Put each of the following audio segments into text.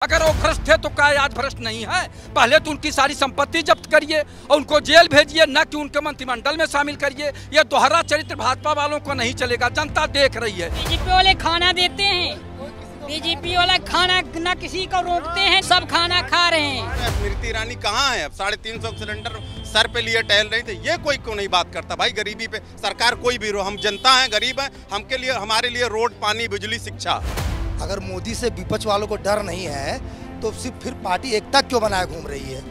अगर वो भ्रष्ट थे तो क्या आज भ्रष्ट नहीं है? पहले तो उनकी सारी संपत्ति जब्त करिए और उनको जेल भेजिए, न कि उनके मंत्रिमंडल में शामिल करिए। ये दोहरा चरित्र भाजपा वालों को नहीं चलेगा, जनता देख रही है। बीजेपी वाले खाना देते हैं, बीजेपी वाला खाना न किसी को रोकते हैं, सब खाना खा रहे हैं। स्मृति ईरानी कहाँ है? अब 350 सिलेंडर सर पे लिए टहल रही थी, ये कोई क्यों नहीं बात करता? भाई गरीबी पे सरकार कोई भी रो, हम जनता हैं, गरीब हैं, हमके लिए हमारे लिए रोड, पानी, बिजली, शिक्षा। अगर मोदी से विपक्ष वालों को डर नहीं है तो सिर्फ फिर पार्टी एकता क्यों बनाए घूम रही है?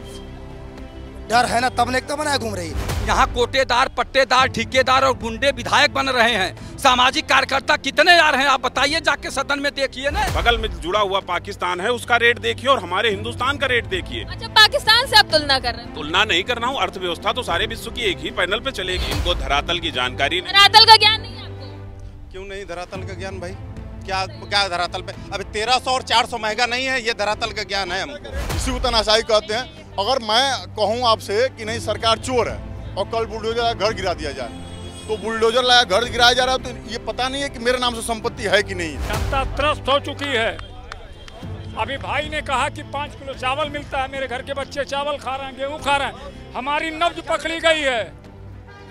डर है ना, तब एकता बनाए घूम रही है। यहाँ कोटेदार, पट्टेदार, ठेकेदार और गुंडे विधायक बन रहे हैं। सामाजिक कार्यकर्ता कितने आ रहे हैं आप बताइए, जाके सदन में देखिए ना। बगल में जुड़ा हुआ पाकिस्तान है, उसका रेट देखिए और हमारे हिंदुस्तान का रेट देखिए। अच्छा, पाकिस्तान से आप तुलना कर रहे हैं? तुलना नहीं कर रहा हूँ, अर्थव्यवस्था तो सारे विश्व की एक ही पैनल पे चलेगी। इनको धरातल की जानकारी नहीं। धरातल का ज्ञान नहीं है आपको? क्यों नहीं धरातल का ज्ञान भाई? क्या धरातल पे? अभी 1300 और 400 महंगा नहीं है, ये धरातल का ज्ञान है हमको। इसी को तनाशाही कहते हैं। अगर मैं कहूँ आपसे कि नहीं सरकार चोर है और कल बुलडोजर घर गिरा दिया जाए, तो बुलडोजर लाया घर गिराया जा रहा है, तो ये पता नहीं है कि मेरे नाम से संपत्ति है कि नहीं। जनता त्रस्त हो चुकी है। अभी भाई ने कहा कि 5 किलो चावल मिलता है, मेरे घर के बच्चे चावल खा रहे हैं, गेहूँ खा रहे हैं। हमारी नब्ज पकड़ी गई है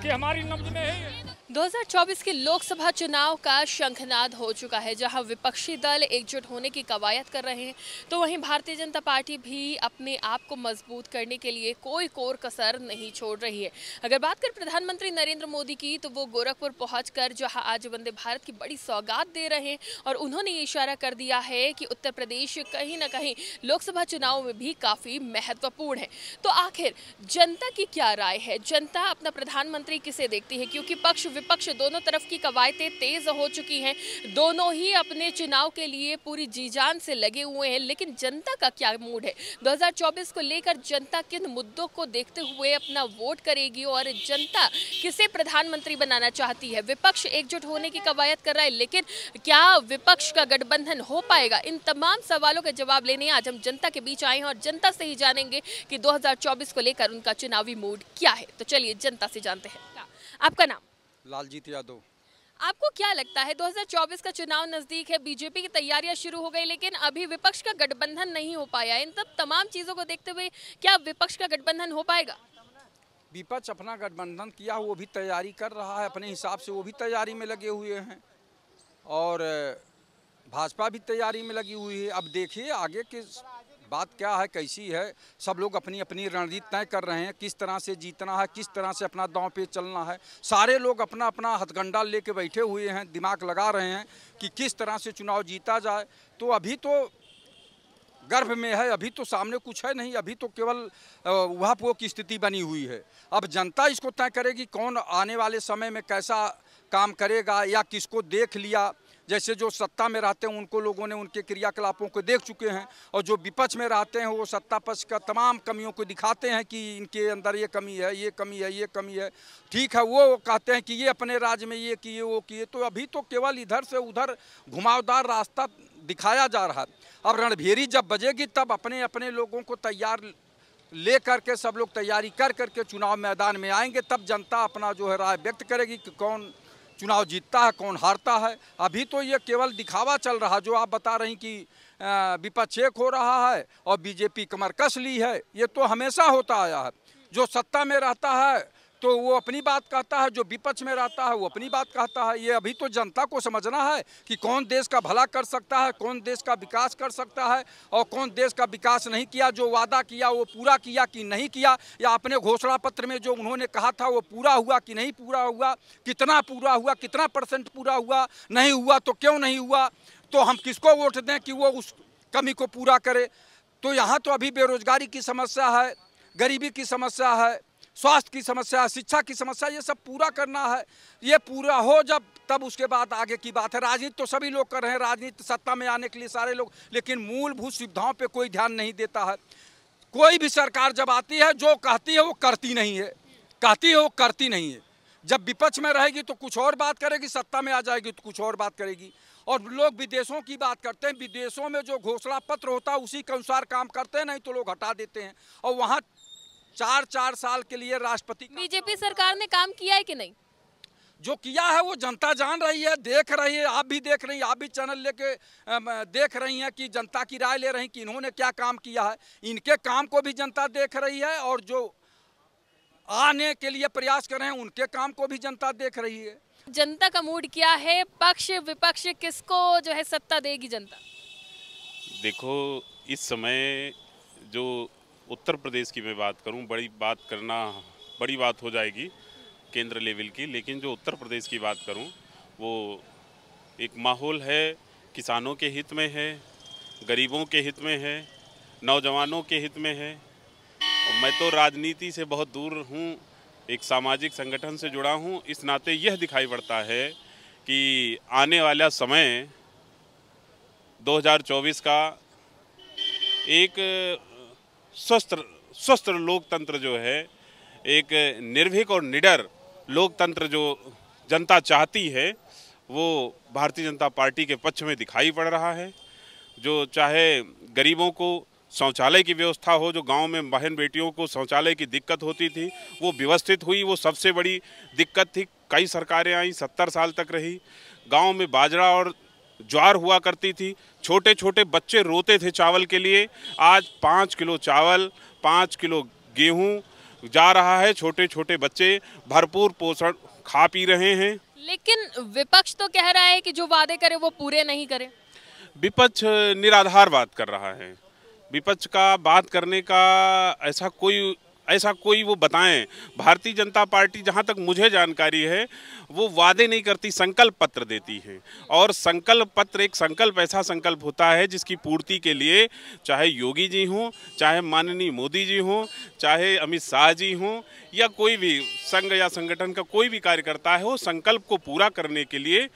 कि हमारी नब्ज में है। 2024 के लोकसभा चुनाव का शंखनाद हो चुका है, जहां विपक्षी दल एकजुट होने की कवायद कर रहे हैं, तो वहीं भारतीय जनता पार्टी भी अपने आप को मजबूत करने के लिए कोई कोर कसर नहीं छोड़ रही है। अगर बात करें प्रधानमंत्री नरेंद्र मोदी की, तो वो गोरखपुर पहुंचकर जहां आज वंदे भारत की बड़ी सौगात दे रहे हैं और उन्होंने ये इशारा कर दिया है कि उत्तर प्रदेश कहीं ना कहीं लोकसभा चुनाव में भी काफ़ी महत्वपूर्ण है। तो आखिर जनता की क्या राय है? जनता अपना प्रधानमंत्री किसे देखती है? क्योंकि पक्ष विपक्ष दोनों तरफ की कवायतें तेज हो चुकी हैं, दोनों ही अपने चुनाव के लिए पूरी जी जान से लगे हुए हैं। लेकिन जनता का क्या मूड है? 2024 को लेकर जनता किन मुद्दों को देखते हुए अपना वोट करेगी और जनता किसे प्रधानमंत्री बनाना चाहती है? विपक्ष एकजुट होने की कवायद कर रहा है, लेकिन क्या विपक्ष का गठबंधन हो पाएगा? इन तमाम सवालों के जवाब लेने आज हम जनता के बीच आए हैं और जनता से ही जानेंगे कि 2024 को लेकर उनका चुनावी मूड क्या है। तो चलिए जनता से जानते हैं। आपका नाम? लालजीत यादव। आपको क्या लगता है 2024 का चुनाव नजदीक है, बीजेपी की तैयारियां शुरू हो गई, लेकिन अभी विपक्ष का गठबंधन नहीं हो पाया। इन तमाम चीजों को देखते हुए क्या विपक्ष का गठबंधन हो पाएगा? विपक्ष अपना गठबंधन किया, वो भी तैयारी कर रहा है अपने हिसाब से, वो भी तैयारी में लगे हुए हैं और भाजपा भी तैयारी में लगी हुई है। अब देखिए आगे की बात क्या है, कैसी है। सब लोग अपनी अपनी रणनीति तय कर रहे हैं, किस तरह से जीतना है, किस तरह से अपना दांव पे चलना है। सारे लोग अपना अपना हथकंडा लेके बैठे हुए हैं, दिमाग लगा रहे हैं कि किस तरह से चुनाव जीता जाए। तो अभी तो गर्भ में है, अभी तो सामने कुछ है नहीं, अभी तो केवल उहापोह की स्थिति बनी हुई है। अब जनता इसको तय करेगी कौन आने वाले समय में कैसा काम करेगा या किसको देख लिया। जैसे जो सत्ता में रहते हैं उनको लोगों ने उनके क्रियाकलापों को देख चुके हैं और जो विपक्ष में रहते हैं वो सत्ता पक्ष का तमाम कमियों को दिखाते हैं कि इनके अंदर ये कमी है, ये कमी है, ये कमी है। ठीक है, वो कहते हैं कि ये अपने राज्य में ये किए, वो किए। तो अभी तो केवल इधर से उधर घुमावदार रास्ता दिखाया जा रहा है। अब रणभेरी जब बजेगी तब अपने अपने लोगों को तैयार ले करके सब लोग तैयारी कर करके चुनाव मैदान में आएंगे, तब जनता अपना जो है राय व्यक्त करेगी कि कौन चुनाव जीतता है, कौन हारता है। अभी तो ये केवल दिखावा चल रहा, जो आप बता रही कि विपक्ष एक हो रहा है और बीजेपी कमर कस ली है, ये तो हमेशा होता आया है। जो सत्ता में रहता है तो वो अपनी बात कहता है, जो विपक्ष में रहता है वो अपनी बात कहता है। ये अभी तो जनता को समझना है कि कौन देश का भला कर सकता है, कौन देश का विकास कर सकता है और कौन देश का विकास नहीं किया। जो वादा किया वो पूरा किया कि नहीं किया, या अपने घोषणा पत्र में जो उन्होंने कहा था वो पूरा हुआ कि नहीं पूरा हुआ, कितना पूरा हुआ, कितना % पूरा हुआ, नहीं हुआ तो क्यों नहीं हुआ। तो हम किसको वोट दें कि वो उस कमी को पूरा करे। तो यहाँ तो अभी बेरोजगारी की समस्या है, गरीबी की समस्या है, स्वास्थ्य की समस्या, शिक्षा की समस्या, ये सब पूरा करना है। ये पूरा हो जब तब उसके बाद आगे की बात है। राजनीति तो सभी लोग कर रहे हैं, राजनीति सत्ता में आने के लिए सारे लोग, लेकिन मूलभूत सुविधाओं पे कोई ध्यान नहीं देता है। कोई भी सरकार जब आती है जो कहती है वो करती नहीं है, कहती है वो करती नहीं है। जब विपक्ष में रहेगी तो कुछ और बात करेगी, सत्ता में आ जाएगी तो कुछ और बात करेगी। और लोग विदेशों की बात करते हैं, विदेशों में जो घोषणा पत्र होता है उसी के अनुसार काम करते हैं, नहीं तो लोग हटा देते हैं। और वहाँ 4 साल के लिए राष्ट्रपति। बीजेपी सरकार ने काम किया है कि नहीं? जो किया है वो जनता जान रही है, देख रही है, आप भी देख रही हैं, आप भी चैनल लेके देख रही हैं कि जनता की राय ले रही हैं कि इन्होंने क्या काम किया है। इनके काम को भी जनता देख रही है और जो आने के लिए प्रयास कर रहे हैं उनके काम को भी जनता देख रही है। जनता का मूड क्या है, पक्ष विपक्ष किसको जो है सत्ता देगी जनता? देखो, इस समय जो उत्तर प्रदेश की मैं बात करूं, बड़ी बात हो जाएगी केंद्र लेवल की, लेकिन जो उत्तर प्रदेश की बात करूं वो एक माहौल है, किसानों के हित में है, गरीबों के हित में है, नौजवानों के हित में है। और मैं तो राजनीति से बहुत दूर हूं, एक सामाजिक संगठन से जुड़ा हूं, इस नाते यह दिखाई पड़ता है कि आने वाला समय 2024 का एक स्वस्थ लोकतंत्र जो है, एक निर्भीक और निडर लोकतंत्र जो जनता चाहती है, वो भारतीय जनता पार्टी के पक्ष में दिखाई पड़ रहा है। जो चाहे गरीबों को शौचालय की व्यवस्था हो, जो गांव में बहन बेटियों को शौचालय की दिक्कत होती थी वो व्यवस्थित हुई, वो सबसे बड़ी दिक्कत थी। कई सरकारें आई, 70 साल तक रही। गांव में बाजरा और ज्वार हुआ करती थी, छोटे छोटे बच्चे रोते थे चावल के लिए। आज 5 किलो चावल, 5 किलो गेहूं जा रहा है, छोटे छोटे बच्चे भरपूर पोषण खा पी रहे हैं। लेकिन विपक्ष तो कह रहा है कि जो वादे करे वो पूरे नहीं करे। विपक्ष निराधार बात कर रहा है। विपक्ष का बात करने का ऐसा कोई वो बताएं। भारतीय जनता पार्टी, जहां तक मुझे जानकारी है, वो वादे नहीं करती, संकल्प पत्र देती है। और संकल्प पत्र एक संकल्प ऐसा संकल्प होता है जिसकी पूर्ति के लिए चाहे योगी जी हों, चाहे माननीय मोदी जी हों, चाहे अमित शाह जी हों, या कोई भी संघ या संगठन का कोई भी कार्यकर्ता है, वो संकल्प को पूरा करने के लिए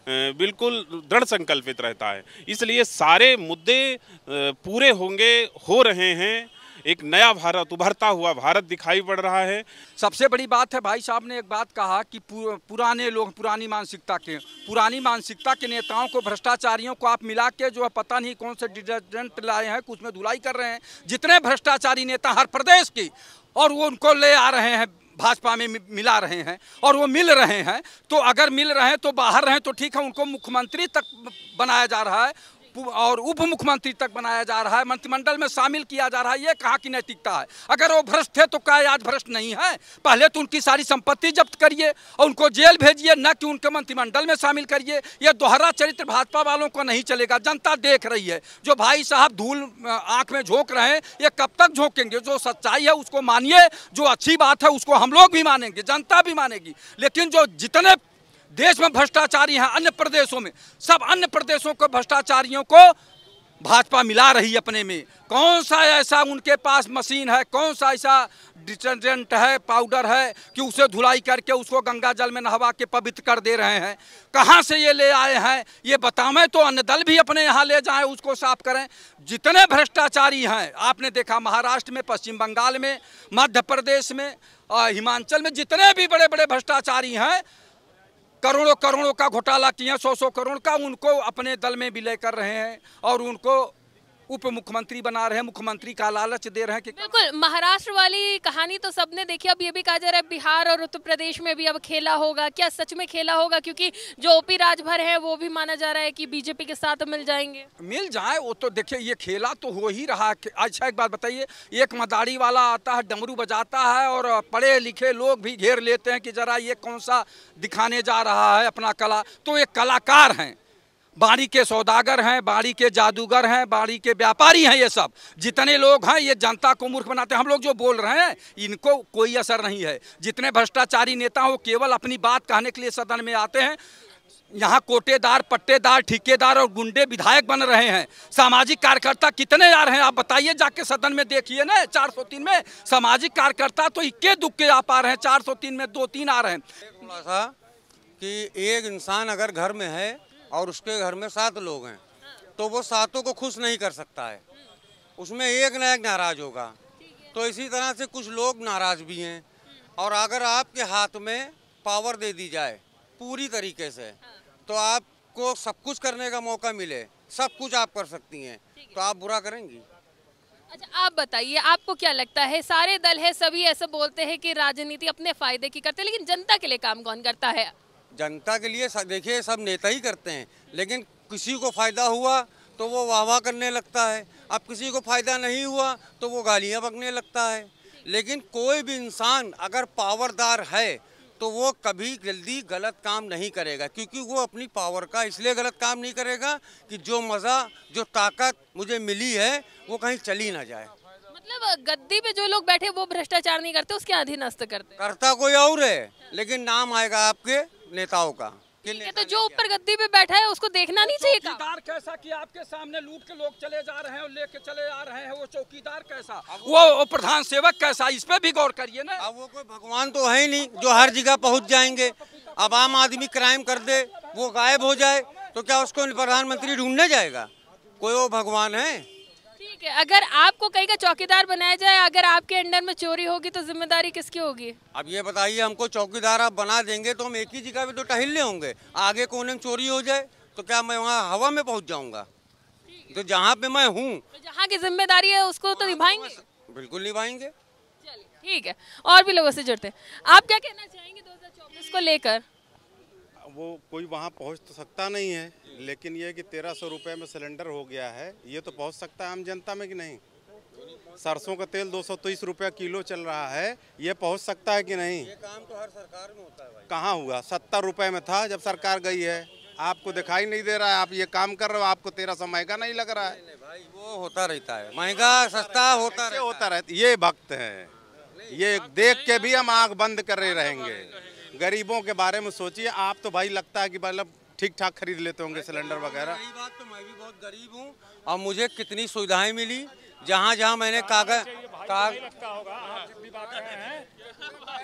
बिल्कुल दृढ़ संकल्पित रहता है। इसलिए सारे मुद्दे पूरे हो रहे हैं। एक नया भारत, उभरता हुआ भारत दिखाई पड़ रहा है। सबसे बड़ी बात है, भाई साहब ने एक बात कहा कि पुराने लोग, पुरानी मानसिकता के नेताओं को, भ्रष्टाचारियों को आप मिला के जो है पता नहीं कौन से डिटर्जेंट लाए हैं, कुछ में धुलाई कर रहे हैं। जितने भ्रष्टाचारी नेता हर प्रदेश की, और वो उनको ले आ रहे हैं, भाजपा में मिला रहे हैं, और वो मिल रहे हैं। तो अगर मिल रहे हैं तो बाहर रहें तो ठीक है, उनको मुख्यमंत्री तक बनाया जा रहा है और उप मुख्यमंत्री तक बनाया जा रहा है, मंत्रिमंडल में शामिल किया जा रहा है। ये कहाँ की नैतिकता है? अगर वो भ्रष्ट थे तो क्या आज भ्रष्ट नहीं है? पहले तो उनकी सारी संपत्ति जब्त करिए और उनको जेल भेजिए, न कि उनके मंत्रिमंडल में शामिल करिए। ये दोहरा चरित्र भाजपा वालों को नहीं चलेगा। जनता देख रही है। जो भाई साहब धूल आंख में झोंक रहे हैं, ये कब तक झोंकेंगे? जो सच्चाई है उसको मानिए, जो अच्छी बात है उसको हम लोग भी मानेंगे, जनता भी मानेगी। लेकिन जो जितने देश में भ्रष्टाचारी हैं, अन्य प्रदेशों में, सब अन्य प्रदेशों को भ्रष्टाचारियों को भाजपा मिला रही है अपने में। कौन सा ऐसा उनके पास मशीन है, कौन सा ऐसा डिटर्जेंट है, पाउडर है कि उसे धुलाई करके उसको गंगा जल में नहवा के पवित्र कर दे रहे हैं? कहाँ से ये ले आए हैं ये बतावें तो अन्य दल भी अपने यहाँ ले जाएं, उसको साफ करें। जितने भ्रष्टाचारी हैं, आपने देखा महाराष्ट्र में, पश्चिम बंगाल में, मध्य प्रदेश में, हिमाचल में, जितने भी बड़े बड़े भ्रष्टाचारी हैं, करोड़ों का घोटाला किया, 100 करोड़ का, उनको अपने दल में भी लेकर रहे हैं और उनको उप मुख्यमंत्री बना रहे हैं, मुख्यमंत्री का लालच दे रहे हैं कि बिल्कुल। महाराष्ट्र वाली कहानी तो सबने देखी। अब ये भी कहा जा रहा है बिहार और उत्तर प्रदेश में भी अब खेला होगा। क्या सच में खेला होगा? क्योंकि जो ओपी राजभर है वो भी माना जा रहा है कि बीजेपी के साथ मिल जाएंगे। मिल जाए वो तो देखिए, ये खेला तो हो ही रहा है। अच्छा एक बात बताइए, एक मदारी वाला आता है, डमरू बजाता है और पढ़े लिखे लोग भी घेर लेते हैं कि जरा ये कौन सा दिखाने जा रहा है अपना कला। तो ये कलाकार हैं, बाड़ी के सौदागर हैं, बाड़ी के जादूगर हैं, बाड़ी के व्यापारी हैं। ये सब जितने लोग हैं ये जनता को मूर्ख बनाते हैं। हम लोग जो बोल रहे हैं इनको कोई असर नहीं है। जितने भ्रष्टाचारी नेता हो केवल अपनी बात कहने के लिए सदन में आते हैं। यहाँ कोटेदार, पट्टेदार, ठेकेदार और गुंडे विधायक बन रहे हैं। सामाजिक कार्यकर्ता कितने आ रहे हैं आप बताइए, जाके सदन में देखिए ना। 403 में सामाजिक कार्यकर्ता तो इक्के दुक्के आ पा रहे हैं, 403 में 2-3 आ रहे हैं। ऐसा कि एक इंसान अगर घर में है और उसके घर में 7 लोग हैं तो वो 7 को खुश नहीं कर सकता है, उसमें एक न एक नाराज होगा। तो इसी तरह से कुछ लोग नाराज भी हैं। और अगर आपके हाथ में पावर दे दी जाए पूरी तरीके से तो आपको सब कुछ करने का मौका मिले, सब कुछ आप कर सकती हैं, तो आप बुरा करेंगी? अच्छा आप बताइए, आपको क्या लगता है? सारे दल है, सभी ऐसे बोलते हैं कि राजनीति अपने फायदे की करते हैं, लेकिन जनता के लिए काम कौन करता है? जनता के लिए देखिए सब नेता ही करते हैं, लेकिन किसी को फायदा हुआ तो वो वाह वाह करने लगता है, अब किसी को फायदा नहीं हुआ तो वो गालियां बकने लगता है। लेकिन कोई भी इंसान अगर पावरदार है तो वो कभी जल्दी गलत काम नहीं करेगा, क्योंकि वो अपनी पावर का इसलिए गलत काम नहीं करेगा कि जो मज़ा जो ताकत मुझे मिली है वो कहीं चली ना जाए। मतलब गद्दी पे जो लोग बैठे वो भ्रष्टाचार नहीं करते, उसके अधीनस्थ करते। करता कोई और है, लेकिन नाम आएगा आपके नेताओं का। ठीक है, तो जो ऊपर गद्दी पे बैठा है उसको देखना नहीं चाहिए। चौकीदार कैसा कि आपके सामने लूट के लोग चले जा रहे हैं और लेके चले आ रहे हैं, वो चौकीदार कैसा, वो प्रधान सेवक कैसा, इस पे भी गौर करिए ना। अब वो कोई भगवान तो है ही नहीं जो हर जगह पहुंच जाएंगे। अब आम आदमी क्राइम कर दे, वो गायब हो जाए, तो क्या उसको प्रधानमंत्री ढूंढने जाएगा? कोई वो भगवान है? ठीक है, अगर आपको कहीं का चौकीदार बनाया जाए, अगर आपके अंडर में चोरी होगी तो जिम्मेदारी किसकी होगी? अब ये बताइए, हमको चौकीदार आप बना देंगे तो हम एक ही जगह पे तो टहलने होंगे, आगे कोने में चोरी हो जाए तो क्या मैं वहाँ हवा में पहुँच जाऊँगा? तो जहाँ पे मैं हूँ, तो जहाँ की जिम्मेदारी है उसको तो निभाएंगे। बिल्कुल निभाएंगे। चलिए ठीक है, और भी लोगों से जुड़ते हैं। आप क्या कहना चाहेंगे 2024 को लेकर? वो कोई वहाँ पहुँच तो सकता नहीं है, लेकिन ये कि 1300 रुपये में सिलेंडर हो गया है, ये तो पहुँच सकता है आम जनता में कि नहीं? सरसों का तेल 230 रुपया किलो चल रहा है, ये पहुँच सकता है कि नहीं? ये काम तो हर सरकार में होता है भाई। कहाँ हुआ? 70 रुपये में था जब सरकार गई है, आपको दिखाई नहीं दे रहा है, आप ये काम कर रहे हो, आपको 1300 महंगा नहीं लग रहा है? नहीं भाई, वो होता रहता है, महंगा सस्ता होता रहता है। ये भक्त हैं, ये देख के भी हम आँख बंद करे रहेंगे। गरीबों के बारे में सोचिए आप, तो भाई लगता है कि मतलब ठीक ठाक खरीद लेते होंगे सिलेंडर वगैरह। यही बात तो, मैं भी बहुत गरीब हूँ और मुझे कितनी सुविधाएं मिली, जहाँ जहाँ मैंने कागज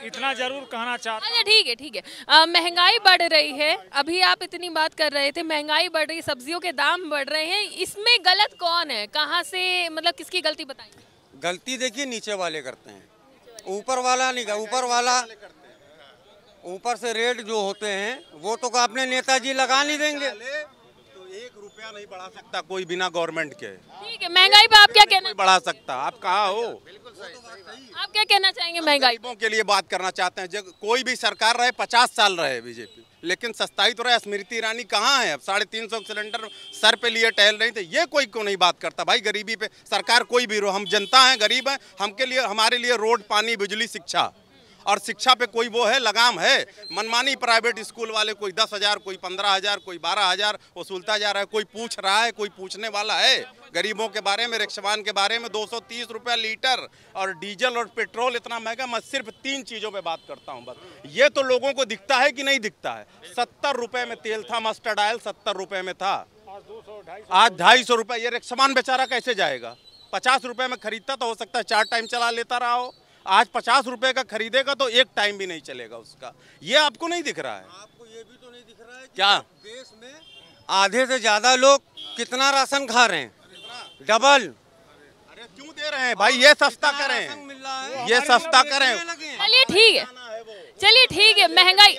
इतना जरूर कहना चाहता हूँ। अच्छा ठीक है, महंगाई बढ़ रही है, अभी आप इतनी बात कर रहे थे, महंगाई बढ़ रही, सब्जियों के दाम बढ़ रहे हैं, इसमें गलत कौन है? कहाँ से, मतलब किसकी गलती बताइए? गलती देखिए नीचे वाले करते हैं, ऊपर वाला नहीं। ऊपर से रेट जो होते हैं वो तो अपने नेताजी लगा नहीं देंगे। तो 1 रुपया नहीं बढ़ा सकता कोई बिना गवर्नमेंट के। ठीक है, महंगाई पे आप क्या कहना? बढ़ा सकता, आप कहाँ हो? आप क्या कहना चाहेंगे महंगाई के लिए बात करना चाहते हैं? जब कोई भी सरकार रहे, 50 साल रहे बीजेपी, लेकिन सस्ताई तो रहे। स्मृति ईरानी कहाँ है? अब 350 सिलेंडर सर पे लिए टहल रही थे, ये कोई क्यों नहीं बात करता? भाई गरीबी पे सरकार कोई भी रो, हम जनता हैं, गरीब हैं, हमके लिए, हमारे लिए रोड, पानी, बिजली, शिक्षा, और शिक्षा पे कोई वो है लगाम है? मनमानी प्राइवेट स्कूल वाले कोई 10,000, कोई 15,000, कोई 12,000 वसूलता जा रहा है। कोई पूछ रहा है? कोई पूछने वाला है? गरीबों के बारे में, रिक्शवान के बारे में 230 रुपया लीटर, और डीजल और पेट्रोल इतना महंगा। मैं सिर्फ 3 चीज़ों पे बात करता हूँ बस, ये तो लोगों को दिखता है कि नहीं दिखता है? 70 रुपये में तेल था, मस्टर्ड ऑयल 70 रुपये में था, आज 250 रुपये। ये रिक्शवान बेचारा कैसे जाएगा? 50 रुपये में खरीदता तो हो सकता है 4 टाइम चला लेता रहा हो, आज 50 रुपए का खरीदेगा तो 1 टाइम भी नहीं चलेगा उसका। ये आपको नहीं दिख रहा है? आपको ये भी तो नहीं दिख रहा है कि क्या देश में आधे से ज्यादा लोग कितना राशन खा रहे हैं? डबल। अरे क्यों दे रहे हैं भाई? ये सस्ता करें, ये सस्ता करें। चलिए ठीक है, महंगाई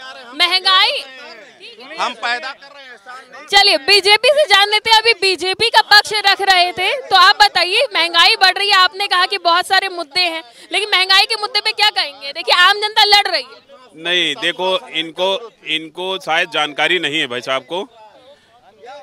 हम पैदा कर रहे हैं। चलिए बीजेपी से जान लेते हैं, अभी बीजेपी का पक्ष रख रहे थे, तो आप बताइए, महंगाई बढ़ रही है, आपने कहा कि बहुत सारे मुद्दे हैं, लेकिन महंगाई के मुद्दे पे क्या कहेंगे? देखिए आम जनता लड़ रही है। नहीं, देखो इनको शायद जानकारी नहीं है भाई साहब को,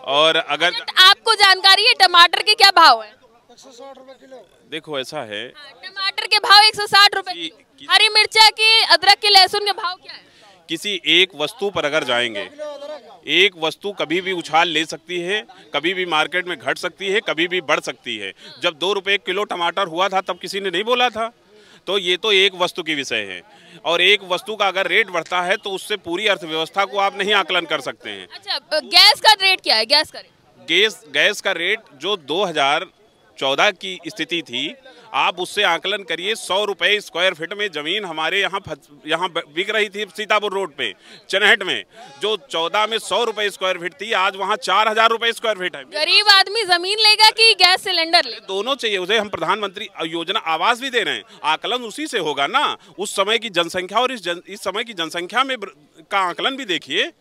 और अगर आपको जानकारी है टमाटर के क्या भाव है? 160 रुपए किलो। देखो ऐसा है, टमाटर के भाव 160 रुपए, हरी मिर्चा के, अदरक के, लहसुन के भाव क्या है? किसी एक वस्तु पर अगर जाएंगे, एक वस्तु कभी भी उछाल ले सकती है, कभी भी मार्केट में घट सकती है, कभी भी बढ़ सकती है। जब 2 रुपए किलो टमाटर हुआ था तब किसी ने नहीं बोला था। तो ये तो एक वस्तु की विषय है, और एक वस्तु का अगर रेट बढ़ता है तो उससे पूरी अर्थव्यवस्था को आप नहीं आकलन कर सकते हैं। अच्छा, गैस का रेट क्या है? गैस का रेट जो 2014 की स्थिति थी, आप उससे आकलन करिए। 100 रुपये स्क्वायर फीट में जमीन हमारे यहाँ बिक रही थी सीतापुर रोड पे चनहट में, जो 14 में 100 रुपये स्क्वायर फीट थी, आज वहाँ 4,000 रुपये स्क्वायर फीट है। गरीब आदमी जमीन लेगा कि गैस सिलेंडर लेगा? दोनों चाहिए उसे। हम प्रधानमंत्री योजना आवास भी दे रहे हैं, आकलन उसी से होगा ना। उस समय की जनसंख्या और इस समय की जनसंख्या में का आकलन भी देखिए।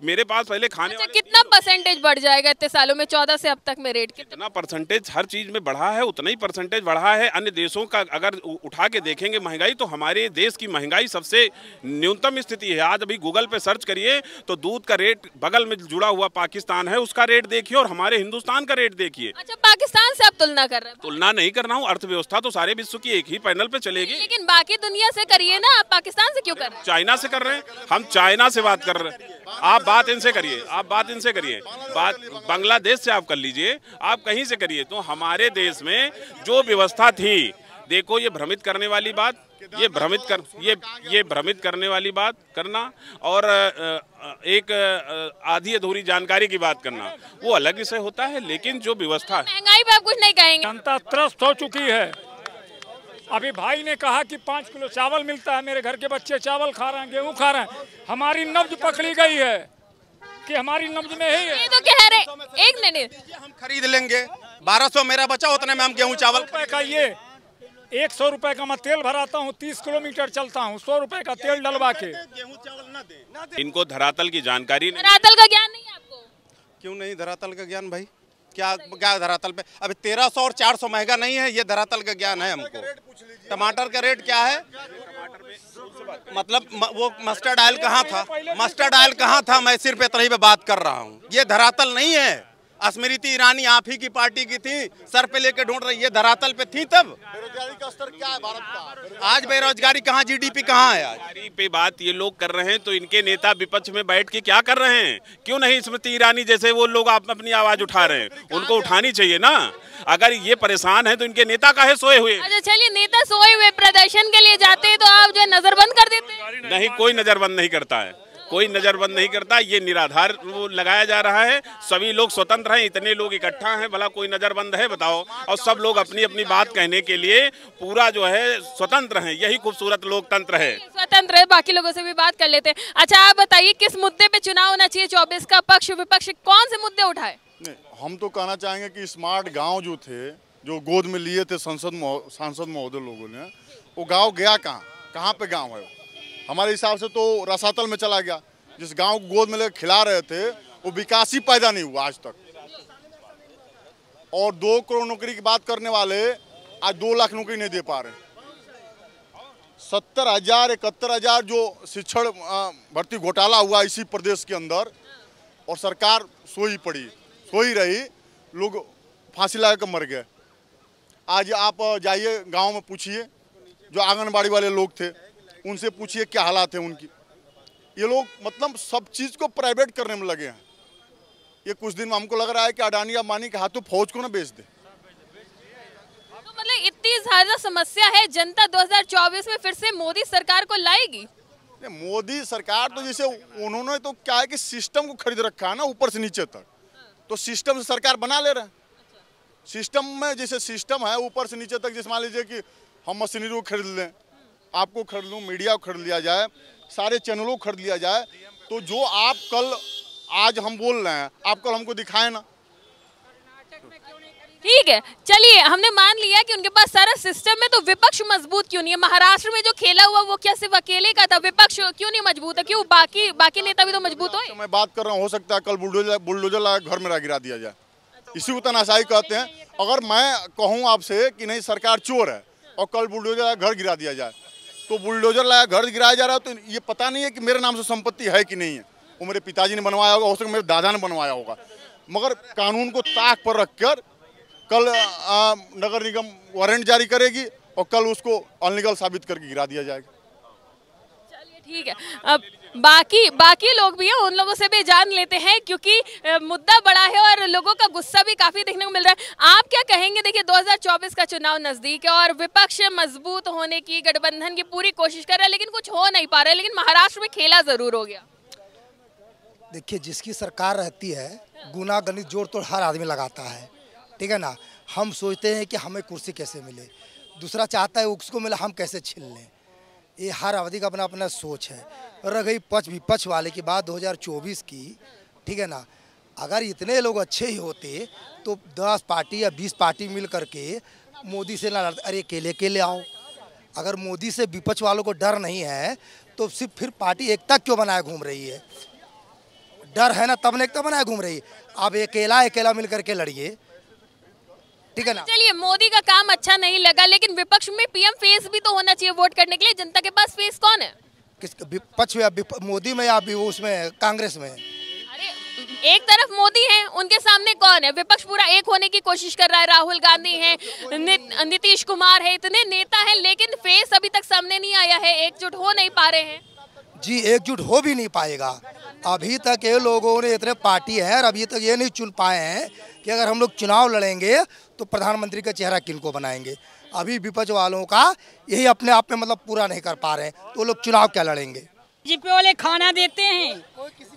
मेरे पास पहले खाने कितना परसेंटेज बढ़ जाएगा इतने सालों में? 14 से अब तक में रेट कितना परसेंटेज? हर चीज में बढ़ा है उतना ही परसेंटेज बढ़ा है। अन्य देशों का अगर उठा के देखेंगे महंगाई, तो हमारे देश की महंगाई सबसे न्यूनतम स्थिति है। आज अभी गूगल पे सर्च करिए तो दूध का रेट, बगल में जुड़ा हुआ पाकिस्तान है उसका रेट देखिए और हमारे हिंदुस्तान का रेट देखिए। अच्छा, पाकिस्तान से आप तुलना कर रहे हैं? तुलना नहीं कर रहा हूँ, अर्थव्यवस्था तो सारे विश्व की एक ही पैनल पे चलेगी। लेकिन बाकी दुनिया से करिए ना, आप पाकिस्तान से क्यों कर रहे हैं? चाइना से कर रहे हैं, हम चाइना से बात कर रहे हैं। आप बात इनसे करिए, बात बांग्लादेश से आप कर लीजिए, आप कहीं से करिए। तो हमारे देश में जो व्यवस्था थी, देखो ये भ्रमित करने वाली बात, ये भ्रमित करने वाली बात करना और एक आधी अधूरी जानकारी की बात करना, वो अलग विषय होता है। लेकिन जो व्यवस्था है, महंगाई पे आप कुछ नहीं कहेंगे? जनता त्रस्त हो चुकी है। अभी भाई ने कहा कि 5 किलो चावल मिलता है, मेरे घर के बच्चे चावल खा रहे हैं, गेहूं खा रहे हैं। हमारी नब्ज पकड़ी गई है कि हमारी नब्ज में ही है। ये तो कह रहे, एक मिनट, हम खरीद लेंगे, 1200 मेरा बचा, उतने में हम गेहूं चावल का ये 100 रुपए का मैं तेल भराता हूँ, 30 किलोमीटर चलता हूँ, 100 रुपए का तेल डलवा के। गेहूं चावल ना दे। इनको धरातल की जानकारी नहीं। धरातल का ज्ञान नहीं है आपको? क्यों नहीं धरातल का ज्ञान भाई? क्या धरातल पे अभी 1300 और 400 महंगा नहीं है, ये धरातल का ज्ञान है हमको। टमाटर का रेट क्या है? मतलब वो मस्टर्ड ऑयल कहाँ था? मस्टर्ड ऑयल कहाँ था? मैं सिर्फ इतना ही पे बात कर रहा हूँ। ये धरातल नहीं है। स्मृति ईरानी आप ही की पार्टी की थी, सर पे लेके ढूंढ रही है, धरातल पे थी तब। बेरोजगारी का स्तर क्या है भारत का? आज बेरोजगारी कहाँ, जीडीपी कहाँ है? आज पे बात ये लोग कर रहे हैं, तो इनके नेता विपक्ष में बैठ के क्या कर रहे हैं? क्यों नहीं स्मृति ईरानी जैसे वो लोग आप अपनी आवाज उठा रहे हैं? उनको उठानी चाहिए ना। अगर ये परेशान है तो इनके नेता काहे सोए हुए? अच्छा चलिए, नेता सोए हुए प्रदर्शन के लिए जाते हैं तो आप जो है नजरबंद कर देते हैं? नहीं, कोई नजरबंद नहीं करता है, कोई नजरबंद नहीं करता। ये निराधार वो लगाया जा रहा है। सभी लोग स्वतंत्र हैं, इतने लोग इकट्ठा हैं, भला कोई नजरबंद है बताओ? और सब लोग अपनी अपनी बात कहने के लिए पूरा जो है स्वतंत्र हैं। यही खूबसूरत लोकतंत्र है। स्वतंत्र है, बाकी लोगों से भी बात कर लेते हैं। अच्छा आप बताइए, किस मुद्दे पे चुनाव होना चाहिए 24 का? पक्ष विपक्ष कौन से मुद्दे उठाए? नहीं, हम तो कहना चाहेंगे कि स्मार्ट गांव जो थे, जो गोद में लिए थे सांसद महोदय लोगों ने, वो गांव गया कहाँ पे गांव है? हमारे हिसाब से तो रसातल में चला गया। जिस गांव को गोद में लेकर खिला रहे थे, वो विकास ही पैदा नहीं हुआ आज तक। और 2 करोड़ नौकरी की बात करने वाले आज 2 लाख नौकरी नहीं दे पा रहे। 70,000 71,000 जो शिक्षण भर्ती घोटाला हुआ इसी प्रदेश के अंदर, और सरकार सोई रही, लोग फांसी लगा कर मर गए। आज आप जाइए गांव में, पूछिए जो आंगनबाड़ी वाले लोग थे, उनसे पूछिए क्या हालात है उनकी। ये लोग मतलब सब चीज़ को प्राइवेट करने में लगे हैं। ये कुछ दिन में हमको लग रहा है कि अडानी अंबानी के हाथों फौज को ना बेच दे। तो मतलब इतनी ज्यादा समस्या है, जनता 2024 में फिर से मोदी सरकार को लाएगी? मोदी सरकार तो जैसे उन्होंने तो क्या है कि सिस्टम को खरीद रखा है ना, ऊपर से नीचे तक। तो सिस्टम से सरकार बना ले रहे हैं। सिस्टम में जैसे सिस्टम है ऊपर से नीचे तक, जैसे मान लीजिए कि हम मशीनरी को खरीद लें, आपको खरीद लूँ, मीडिया को खरीद लिया जाए, सारे चैनलों को खरीद लिया जाए, तो जो आप कल आज हम बोल रहे हैं, आप कल हमको दिखाए ना। ठीक है, चलिए हमने मान लिया कि उनके पास सारा सिस्टम है, तो विपक्ष मजबूत क्यों नहीं है? महाराष्ट्र में जो खेला हुआ वो क्या सिर्फ अकेले का था? विपक्ष क्यों नहीं मजबूत है? क्यों बाकी नेता भी तो मजबूत हो? मैं बात कर रहा हूँ, हो सकता है कल बुलडोजर लगा घर में गिरा दिया जाए। इसी को तनाशाही कहते हैं। अगर मैं कहूँ आपसे कि नहीं सरकार चोर है और कल बुलडोजर लगा घर गिरा दिया जाए, तो बुलडोजर लगा घर गिराया जा रहा है, तो ये पता नहीं है कि मेरे नाम से संपत्ति है कि नहीं है। वो मेरे पिताजी ने बनवाया होगा, हो सकता है मेरे दादा ने बनवाया होगा, मगर कानून को ताक पर रखकर कल नगर निगम वारंट जारी करेगी और कल उसको अनलीगल साबित करके गिरा दिया जाएगा। चलिए ठीक है, अब बाकी लोग भी हैं, उन लोगों से भी जान लेते हैं, क्योंकि मुद्दा बड़ा है और लोगों का गुस्सा भी काफी देखने को मिल रहा है। आप क्या कहेंगे? देखिए 2024 का चुनाव नजदीक है और विपक्ष मजबूत होने की, गठबंधन की पूरी कोशिश कर रहा है, लेकिन कुछ हो नहीं पा रहा है। लेकिन महाराष्ट्र में खेला जरूर हो गया। देखिए, जिसकी सरकार रहती है, गुना गणित जोड़ तोड़ हर आदमी लगाता है, ठीक है ना। हम सोचते हैं कि हमें कुर्सी कैसे मिले, दूसरा चाहता है उसको मिले, हम कैसे छीन लें। ये हर अवधि का अपना अपना सोच है। रह गई पक्ष विपक्ष वाले की बात 2024 की, ठीक है ना। अगर इतने लोग अच्छे ही होते तो 10 पार्टी या 20 पार्टी मिल करके मोदी से ना लड़ते। अरे अकेले आओ। अगर मोदी से विपक्ष वालों को डर नहीं है तो सिर्फ फिर पार्टी एकता क्यों बनाए घूम रही है? डर है ना, तब एकता बनाए घूम रही है। आप अकेला मिल करके लड़िए, ठीक है ना। चलिए, मोदी का काम अच्छा नहीं लगा, लेकिन विपक्ष में पीएम फेस भी तो होना चाहिए वोट करने के लिए। जनता के पास फेस कौन है? किस विपक्ष में, मोदी में या उसमें कांग्रेस में? अरे एक तरफ मोदी है, उनके सामने कौन है? विपक्ष पूरा एक होने की कोशिश कर रहा है। राहुल गांधी है, नीतीश कुमार है, इतने नेता हैं, लेकिन फेस अभी तक सामने नहीं आया है। एकजुट हो नहीं पा रहे हैं। जी, एकजुट हो भी नहीं पाएगा। अभी तक ये लोगों ने इतने पार्टी है और अभी तक ये नहीं चुन पाए हैं कि अगर हम लोग चुनाव लड़ेंगे तो प्रधानमंत्री का चेहरा किनको बनाएंगे। अभी विपक्ष वालों का यही अपने आप में मतलब पूरा नहीं कर पा रहे हैं, तो लोग चुनाव क्या लड़ेंगे? बीजेपी वाले खाना देते हैं,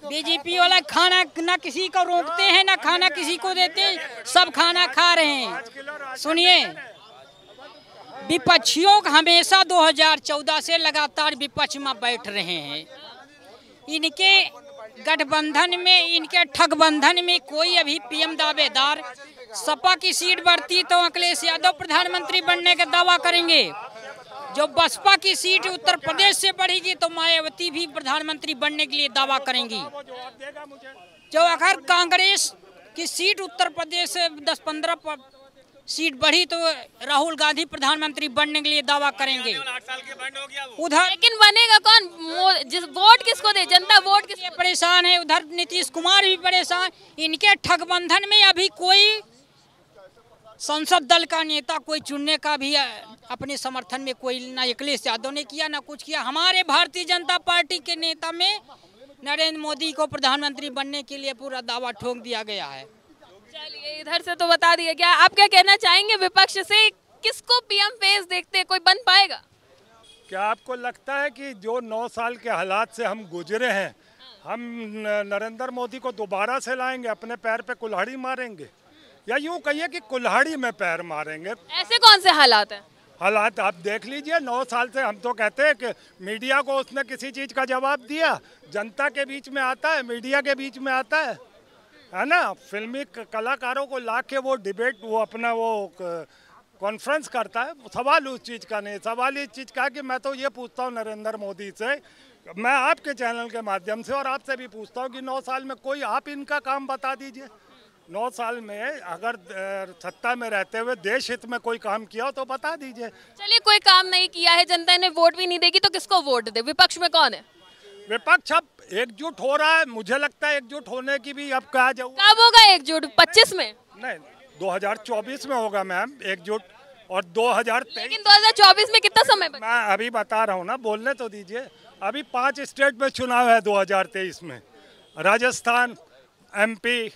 बीजेपी वाला खाना ना किसी को रोकते हैं ना खाना किसी को देते हैं, सब खाना खा रहे हैं। सुनिए, विपक्षियों हमेशा 2014 से लगातार विपक्ष में बैठ रहे हैं। इनके गठबंधन में, इनके ठगबंधन में कोई अभी पीएम दावेदार, सपा की सीट बढ़ती तो अखिलेश यादव प्रधानमंत्री बनने का दावा करेंगे। जो बसपा की सीट उत्तर प्रदेश से बढ़ेगी तो मायावती भी प्रधानमंत्री बनने के लिए दावा करेंगी। जो अगर कांग्रेस की सीट उत्तर प्रदेश से 10-15 सीट बढ़ी तो राहुल गांधी प्रधानमंत्री बनने के लिए दावा करेंगे। उधर लेकिन बनेगा कौन? वोट किसको दे? जनता वोट किसको? परेशान है। उधर नीतीश कुमार भी परेशान। इनके ठगबंधन में अभी कोई संसद दल का नेता कोई चुनने का भी अपने समर्थन में कोई ना अखिलेश यादव ने किया ना कुछ किया। हमारे भारतीय जनता पार्टी के नेता में नरेंद्र मोदी को प्रधानमंत्री बनने के लिए पूरा दावा ठोक दिया गया है। चलिए, इधर से तो बता दिया गया। आप क्या कहना चाहेंगे विपक्ष से? किसको पीएम फेस देखते, कोई बन पाएगा? क्या आपको लगता है कि जो 9 साल के हालात से हम गुजरे हैं, हम नरेंद्र मोदी को दोबारा से लाएंगे, अपने पैर पे कुल्हाड़ी मारेंगे, या यूं कहिए कि कुल्हाड़ी में पैर मारेंगे? ऐसे कौन से हालात हैं? हालात आप देख लीजिए। 9 साल से हम तो कहते हैं कि मीडिया को उसने किसी चीज़ का जवाब दिया, जनता के बीच में आता है, मीडिया के बीच में आता है ना। फिल्मी कलाकारों को ला के वो डिबेट, वो अपना वो कॉन्फ्रेंस करता है। सवाल उस चीज़ का नहीं, सवाल इस चीज़ का कि मैं तो ये पूछता हूँ नरेंद्र मोदी से, मैं आपके चैनल के माध्यम से और आपसे भी पूछता हूँ कि 9 साल में कोई आप इनका काम बता दीजिए। 9 साल में अगर सत्ता में रहते हुए देश हित में कोई काम किया हो तो बता दीजिए। चलिए, कोई काम नहीं किया है, जनता ने वोट भी नहीं देगी तो किसको वोट दे? विपक्ष में कौन है? विपक्ष अब एकजुट हो रहा है। मुझे लगता है एकजुट होने की भी अब कहा जाऊँ। कब होगा एकजुट? 25 में? नहीं, 2024 में होगा मैम एकजुट, और 2023। लेकिन 2024 में कितना समय बचा? मैं अभी बता रहा हूँ ना, बोलने तो दीजिए। अभी 5 स्टेट में चुनाव है 2023 में। राजस्थान, MP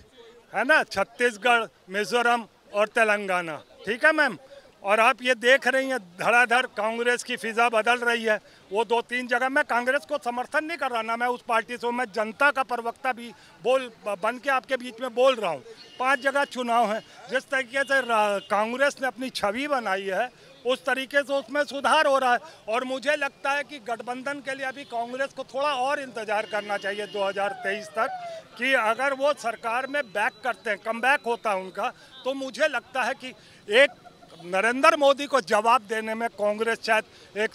है ना, छत्तीसगढ़, मिजोरम और तेलंगाना। ठीक है मैम। और आप ये देख रही हैं धड़ाधड़ कांग्रेस की फिजा बदल रही है। वो 2-3 जगह, मैं कांग्रेस को समर्थन नहीं कर रहा ना, मैं उस पार्टी से, मैं जनता का प्रवक्ता भी बन के आपके बीच में बोल रहा हूँ। 5 जगह चुनाव हैं। जिस तरीके से कांग्रेस ने अपनी छवि बनाई है उस तरीके से उसमें सुधार हो रहा है। और मुझे लगता है कि गठबंधन के लिए अभी कांग्रेस को थोड़ा और इंतजार करना चाहिए 2023 तक, कि अगर वो सरकार में बैक करते हैं, कम बैक होता है उनका, तो मुझे लगता है कि एक नरेंद्र मोदी को जवाब देने में कांग्रेस शायद एक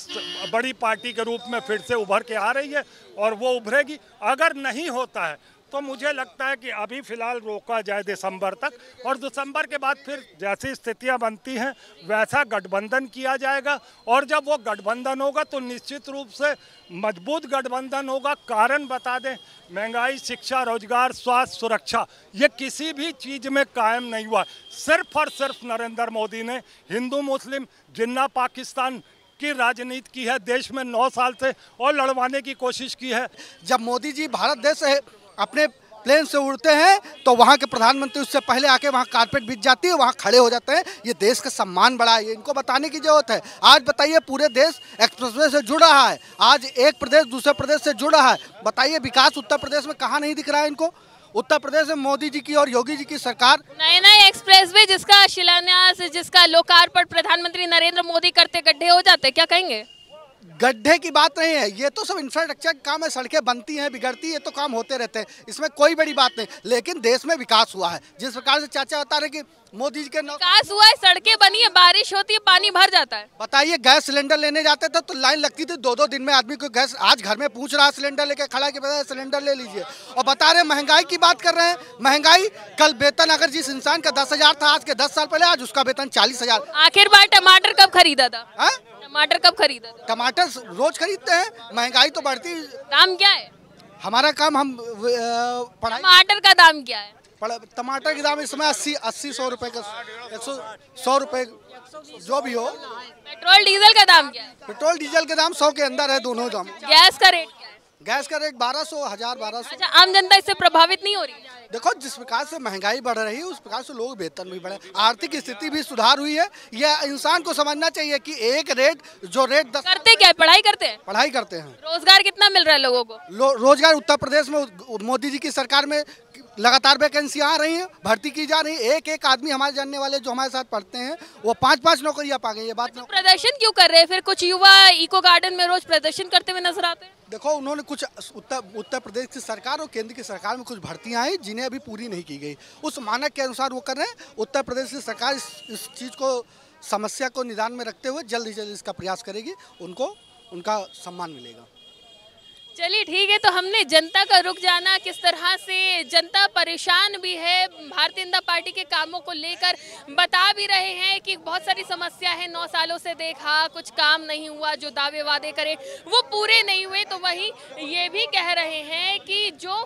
बड़ी पार्टी के रूप में फिर से उभर के आ रही है और वो उभरेगी। अगर नहीं होता है तो मुझे लगता है कि अभी फ़िलहाल रोका जाए दिसंबर तक, और दिसंबर के बाद फिर जैसी स्थितियां बनती हैं वैसा गठबंधन किया जाएगा। और जब वो गठबंधन होगा तो निश्चित रूप से मजबूत गठबंधन होगा। कारण बता दें, महंगाई, शिक्षा, रोजगार, स्वास्थ्य, सुरक्षा, ये किसी भी चीज़ में कायम नहीं हुआ। सिर्फ और सिर्फ नरेंद्र मोदी ने हिंदू मुस्लिम जिन्ना पाकिस्तान की राजनीति की है देश में 9 साल से, और लड़वाने की कोशिश की है। जब मोदी जी भारत देश से अपने प्लेन से उड़ते हैं तो वहाँ के प्रधानमंत्री उससे पहले आके वहाँ कारपेट बिछ जाती है, वहाँ खड़े हो जाते हैं। ये देश का सम्मान बढ़ा है, इनको बताने की जरूरत है। आज बताइए, पूरे देश एक्सप्रेसवे से जुड़ रहा है, आज एक प्रदेश दूसरे प्रदेश से जुड़ रहा है। बताइए, विकास उत्तर प्रदेश में कहाँ नहीं दिख रहा है इनको? उत्तर प्रदेश में मोदी जी की और योगी जी की सरकार, नए एक्सप्रेसवे जिसका शिलान्यास, जिसका लोकार्पण प्रधानमंत्री नरेंद्र मोदी करते, गड्ढे हो जाते, क्या कहेंगे? गड्ढे की बात नहीं है, ये तो सब इंफ्रास्ट्रक्चर का काम है, सड़कें बनती हैं बिगड़ती है, ये तो काम होते रहते हैं, इसमें कोई बड़ी बात नहीं। लेकिन देश में विकास हुआ है, जिस प्रकार से चाचा बता रहे कि मोदी जी के विकास हुआ है, सड़कें बनी है, बारिश होती है, पानी भर जाता है। बताइए, गैस सिलेंडर लेने जाते थे तो लाइन लगती थी 2-2 दिन में आदमी को गैस। आज घर में पूछ रहा है, सिलेंडर लेके खड़ा है कि भैया सिलेंडर ले लीजिए। और बता रहे महंगाई की बात कर रहे हैं, महंगाई कल वेतन अगर जिस इंसान का 10,000 था आज के 10 साल पहले, आज उसका वेतन 40,000। आखिर बार टमाटर कब खरीदा था? टमाटर कब खरीदा था? टमाटर रोज खरीदते हैं, महंगाई तो बढ़ती। दाम क्या है हमारा काम? हम पढ़ाई। टमाटर का दाम क्या है? टमाटर के दाम इस समय 80-100 रुपए का, 100 रुपए जो भी हो। पेट्रोल डीजल का दाम क्या है? पेट्रोल डीजल के दाम 100 के अंदर है दोनों दाम। गैस का रेट क्या है? गैस का रेट 1200, 1200। अच्छा, आम जनता इससे प्रभावित नहीं हो रही? देखो, जिस प्रकार से महंगाई बढ़ रही है उस प्रकार से लोग वेतन भी बढ़े, आर्थिक स्थिति भी सुधार हुई है। यह इंसान को समझना चाहिए कि एक रेट जो रेट 10। करते क्या है? पढ़ाई करते हैं? पढ़ाई करते हैं। रोजगार कितना मिल रहा है लोगों को? रोजगार उत्तर प्रदेश में मोदी जी की सरकार में लगातार वैकेंसियां आ रही हैं, भर्ती की जा रही है। एक आदमी हमारे जानने वाले जो हमारे साथ पढ़ते हैं वो 5-5 नौकरियां पा गए। ये बात तो प्रदर्शन क्यों कर रहे हैं फिर? कुछ युवा इको गार्डन में रोज प्रदर्शन करते हुए नजर आते हैं। देखो, उन्होंने कुछ उत्तर प्रदेश की सरकार और केंद्र की सरकार में कुछ भर्तियां आई जिन्हें अभी पूरी नहीं की गई, उस मानक के अनुसार वो कर रहे हैं। उत्तर प्रदेश की सरकार इस चीज़ को, समस्या को निदान में रखते हुए जल्द ही जल्द इसका प्रयास करेगी, उनको उनका सम्मान मिलेगा। चलिए ठीक है, तो हमने जनता का रुख जाना, किस तरह से जनता परेशान भी है भारतीय जनता पार्टी के कामों को लेकर। बता भी रहे हैं कि बहुत सारी समस्या है, 9 सालों से देखा कुछ काम नहीं हुआ, जो दावे वादे करे वो पूरे नहीं हुए। तो वहीं ये भी कह रहे हैं कि जो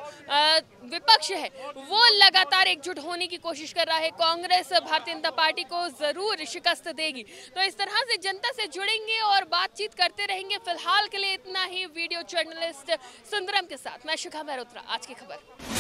विपक्ष है वो लगातार एकजुट होने की कोशिश कर रहा है, कांग्रेस भारतीय जनता पार्टी को जरूर शिकस्त देगी। तो इस तरह से जनता से जुड़ेंगे और बातचीत करते रहेंगे। फिलहाल के लिए इतना ही। वीडियो जर्नलिस्ट सुंदरम के साथ मैं शिखा मेहरोत्रा, आज की खबर।